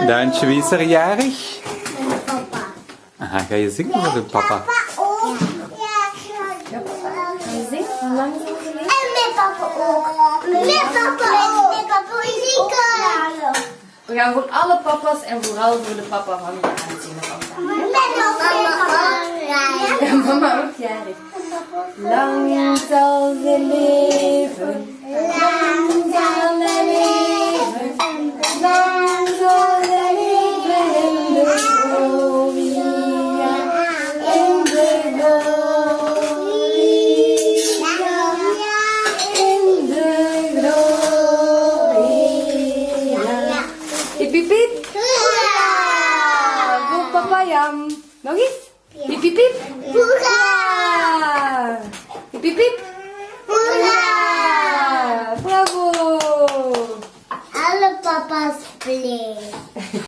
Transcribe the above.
Daantje, wie is er jarig? Mijn papa. Aha, ga je zingen voor de papa? Ook. Ja. Ga je zingen? Hoe lang is het geleden? En mijn papa ook. Mijn papa ook. Mijn papa is zingen. We gaan voor alle papa's en vooral voor de papa van Daan zingen vandaag. Ja, Ja, mama ook jarig. Lang zal ze leven. Lang zal ze leven. Lang zal ze leven in de gloria. In de gloria. In de gloria. Piep, piep, piep. Voor papa Jan. Nog eens? Piep, piep, piep. Hoera! Piep, piep, piep. Hoera! Bravo! Alle papa's play.